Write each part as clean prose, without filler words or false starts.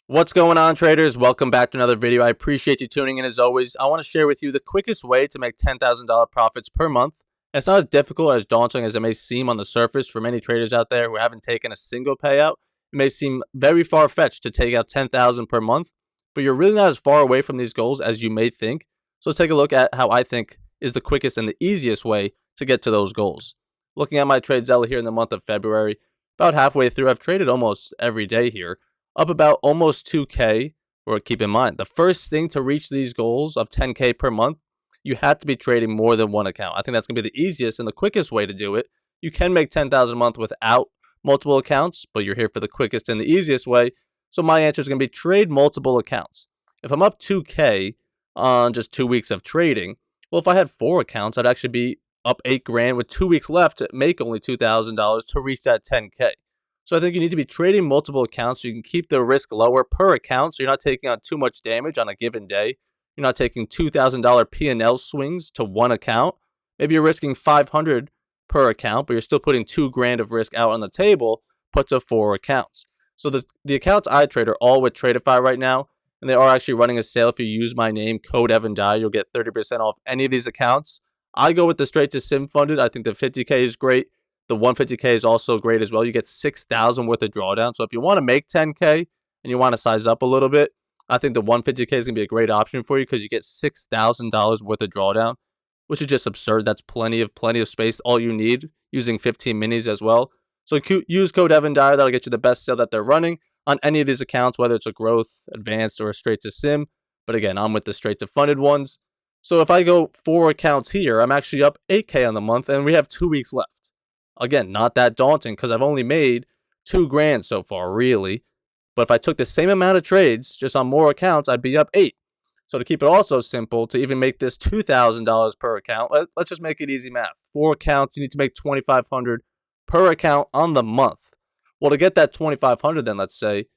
What's going on, traders? Welcome back to another video. I appreciate you tuning in as always. I want to share with you the quickest way to make $10,000 profits per month. And it's not as difficult or as daunting as it may seem on the surface for many traders out there who haven't taken a single payout. It may seem very far-fetched to take out $10,000 per month, but you're really not as far away from these goals as you may think. So let's take a look at how I think is the quickest and the easiest way to get to those goals. Looking at my trade Zella here in the month of February, about halfway through, I've traded almost every day here, up about almost 2K. Or keep in mind, the first thing to reach these goals of 10K per month, you have to be trading more than one account. I think that's going to be the easiest and the quickest way to do it. You can make 10,000 a month without multiple accounts, but you're here for the quickest and the easiest way. So my answer is going to be trade multiple accounts. If I'm up 2K on just 2 weeks of trading, well, if I had 4 accounts, I'd actually be up 8 grand with 2 weeks left to make only $2,000 to reach that 10K. So I think you need to be trading multiple accounts so you can keep the risk lower per account so you're not taking on too much damage on a given day. You're not taking $2,000 P&L swings to one account. Maybe you're risking $500 per account, but you're still putting 2 grand of risk out on the table, put to 4 accounts. So the accounts I trade are all with Tradeify right now, and they are actually running a sale. If you use my name, code Dyer, you'll get 30% off any of these accounts. I go with the straight to sim funded. I think the 50K is great. The 150K is also great as well. You get 6,000 worth of drawdown. So if you want to make 10K and you want to size up a little bit, I think the 150K is going to be a great option for you because you get $6,000 worth of drawdown, which is just absurd. That's plenty of space. All you need using 15 minis as well. So use code Dyer. That'll get you the best sale that they're running on any of these accounts, whether it's a growth, advanced, or a straight to sim. But again, I'm with the straight to funded ones. So if I go 4 accounts here, I'm actually up 8K on the month, and we have 2 weeks left. Again, not that daunting because I've only made 2 grand so far, really. But if I took the same amount of trades just on more accounts, I'd be up 8. So to keep it also simple, to even make this $2,000 per account, let's just make it easy math. 4 accounts, you need to make $2,500 per account on the month. Well, to get that $2,500 then, let's say,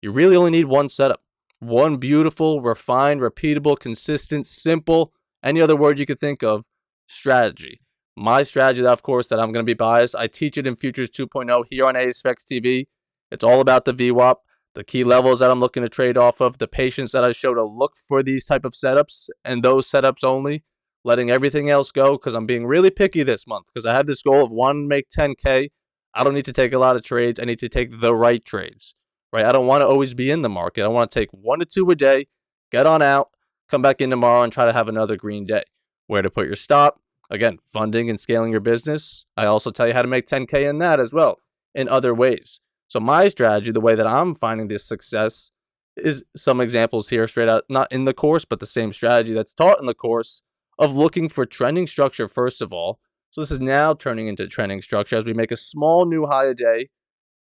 you really only need one setup. One beautiful, refined, repeatable, consistent, simple, any other word you could think of, strategy. My strategy, of course, that I'm going to be biased. I teach it in Futures 2.0 here on ASFX TV. It's all about the VWAP, the key levels that I'm looking to trade off of, the patience that I show to look for these type of setups, and those setups only, letting everything else go because I'm being really picky this month because I have this goal of wanting to make 10K. I don't need to take a lot of trades. I need to take the right trades, right? I don't want to always be in the market. I want to take 1 to 2 a day, get on out, come back in tomorrow, and try to have another green day. Where to put your stop? Again, funding and scaling your business. I also tell you how to make 10K in that as well, in other ways. So my strategy, the way that I'm finding this success, is some examples here straight out, not in the course, but the same strategy that's taught in the course of looking for trending structure first of all. So this is now turning into trending structure as we make a small new high a day,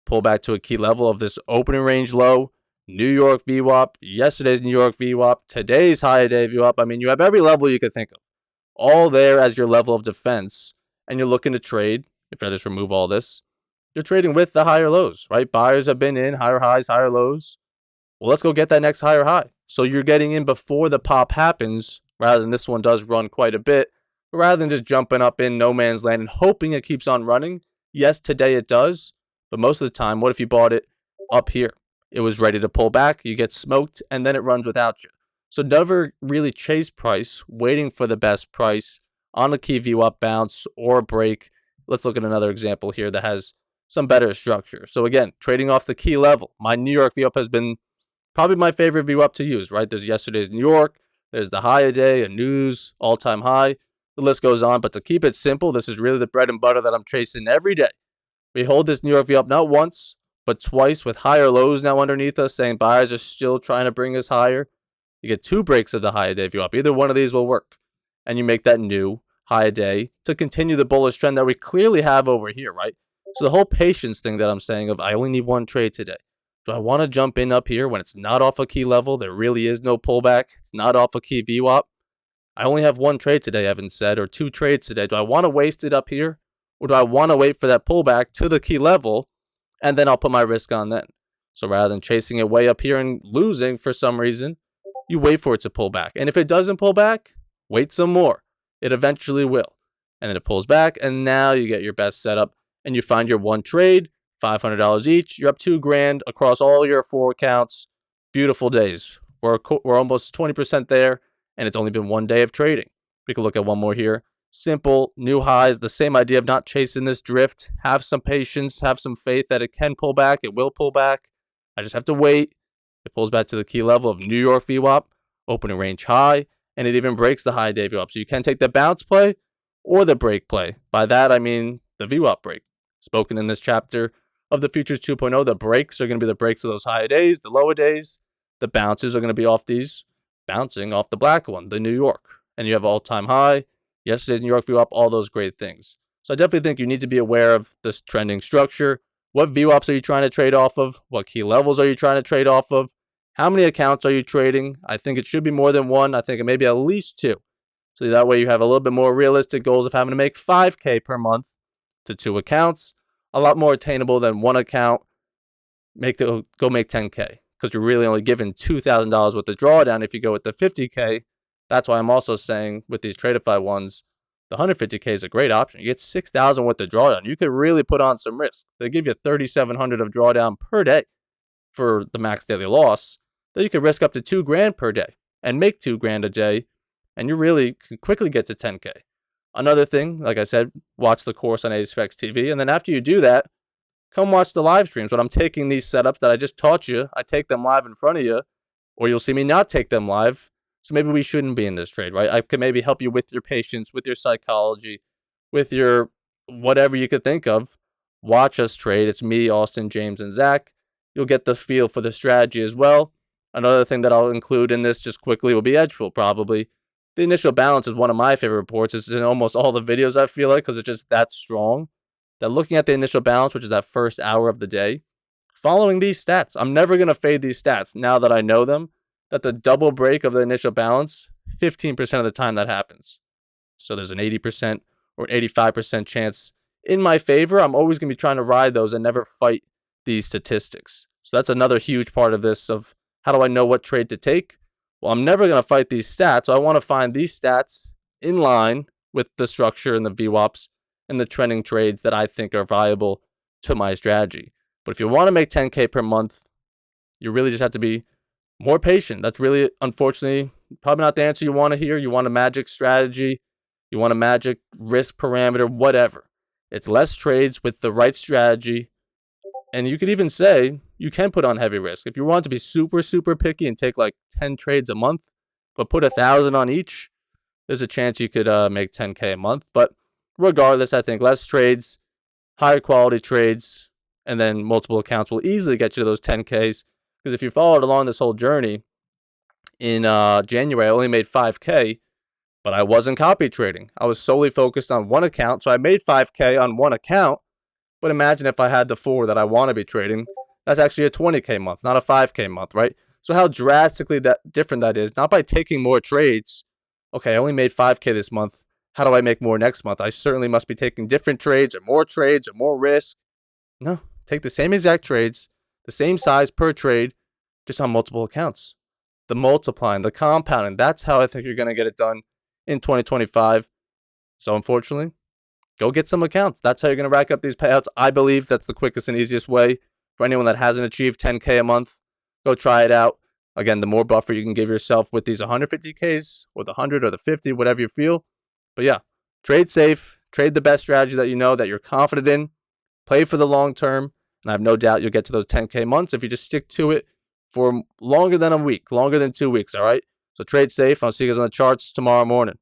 pull back to a key level of this opening range low, New York VWAP, yesterday's New York VWAP, today's high a day VWAP. I mean, you have every level you could think of, all there as your level of defense, and you're looking to trade. If I just remove all this, you're trading with the higher lows, right? Buyers have been in higher highs, higher lows. Well, let's go get that next higher high. So you're getting in before the pop happens, rather than this one does run quite a bit, rather than just jumping up in no man's land and hoping it keeps on running. Yes, today it does, but most of the time, what if you bought it up here? It was ready to pull back, you get smoked, and then it runs without you. So never really chase price, waiting for the best price on a key VWAP bounce or a break. Let's look at another example here that has some better structure. So again, trading off the key level. My New York VWAP has been probably my favorite VWAP to use, right? There's yesterday's New York, there's the high a day, a news, all-time high. The list goes on, but to keep it simple, this is really the bread and butter that I'm chasing every day. We hold this New York VWAP not once, but twice with higher lows now underneath us, saying buyers are still trying to bring us higher. You get 2 breaks of the high a day VWAP. Either one of these will work. And you make that new high a day to continue the bullish trend that we clearly have over here, right? So the whole patience thing that I'm saying of I only need 1 trade today. Do I want to jump in up here when it's not off a key level? There really is no pullback. It's not off a key VWAP. I only have 1 trade today, Evan said, or 2 trades today. Do I want to waste it up here? Or do I want to wait for that pullback to the key level and then I'll put my risk on then? So rather than chasing it way up here and losing for some reason, you wait for it to pull back. And if it doesn't pull back, wait some more. It eventually will. And then it pulls back, and now you get your best setup, and you find your 1 trade, $500 each. You're up 2 grand across all your 4 accounts. beautiful days. We're almost 20% there, and it's only been one day of trading. We can look at one more here. Simple, new highs, the same idea of not chasing this drift. Have some patience, have some faith that it can pull back. It will pull back. I just have to wait. It pulls back to the key level of New York VWAP, opening range high, and it even breaks the high day VWAP. So you can take the bounce play or the break play. By that, I mean the VWAP break. Spoken in this chapter of the Futures 2.0, the breaks are going to be the breaks of those high days, the lower days. The bounces are going to be off these, bouncing off the black one, the New York. And you have all-time high, yesterday's New York VWAP, all those great things. So I definitely think you need to be aware of this trending structure. What VWAPs are you trying to trade off of? What key levels are you trying to trade off of? How many accounts are you trading? I think it should be more than one. I think it may be at least two. So that way you have a little bit more realistic goals of having to make $5K per month to 2 accounts. A lot more attainable than one account. Go make $10K. Because you're really only given $2,000 worth of drawdown if you go with the $50K. That's why I'm also saying with these Tradeify ones, the $150K is a great option. You get $6,000 worth of drawdown. You could really put on some risk. They give you $3,700 of drawdown per day for the max daily loss. Then you could risk up to $2,000 per day and make $2,000 a day, and you really can quickly get to 10K. Another thing, like I said, watch the course on ASFX TV, and then after you do that, come watch the live streams. When I'm taking these setups that I just taught you, I take them live in front of you, or you'll see me not take them live. So maybe we shouldn't be in this trade, right? I could maybe help you with your patience, with your psychology, with your whatever you could think of. Watch us trade. It's me, Austin, James, and Zach. You'll get the feel for the strategy as well. Another thing that I'll include in this just quickly will be Edgeful, probably. The initial balance is one of my favorite reports. It's in almost all the videos, I feel like, because it's just that strong. That looking at the initial balance, which is that first hour of the day, following these stats, I'm never going to fade these stats now that I know them, that the double break of the initial balance, 15% of the time that happens. So there's an 80% or 85% chance in my favor. I'm always going to be trying to ride those and never fight these statistics. So that's another huge part of this of how do I know what trade to take? Well, I'm never going to fight these stats. So I want to find these stats in line with the structure and the VWAPs and the trending trades that I think are viable to my strategy. But if you want to make 10K per month, you really just have to be more patient. That's really, unfortunately, probably not the answer you want to hear. You want a magic strategy. You want a magic risk parameter, whatever. It's less trades with the right strategy. And you could even say you can put on heavy risk. If you want to be super, super picky and take like 10 trades a month, but put 1,000 on each, there's a chance you could make 10K a month. But regardless, I think less trades, higher quality trades, and then multiple accounts will easily get you to those 10Ks. Because if you followed along this whole journey, in January, I only made 5K, but I wasn't copy trading. I was solely focused on one account. So I made 5K on one account. But imagine if I had the 4 that I want to be trading. That's actually a 20K month, not a 5K month, right? So how drastically different that is. Not by taking more trades. Okay, I only made 5K this month. How do I make more next month? I certainly must be taking different trades or more risk. No, take the same exact trades, the same size per trade, just on multiple accounts. The multiplying, the compounding, that's how I think you're going to get it done in 2025. So unfortunately, go get some accounts. That's how you're going to rack up these payouts. I believe that's the quickest and easiest way for anyone that hasn't achieved 10K a month. Go try it out. Again, the more buffer you can give yourself with these 150Ks or the 100 or the 50, whatever you feel. But yeah, trade safe, trade the best strategy that you know, that you're confident in, play for the long term, and I have no doubt you'll get to those 10K months if you just stick to it for longer than a week, longer than 2 weeks, all right? So trade safe. I'll see you guys on the charts tomorrow morning.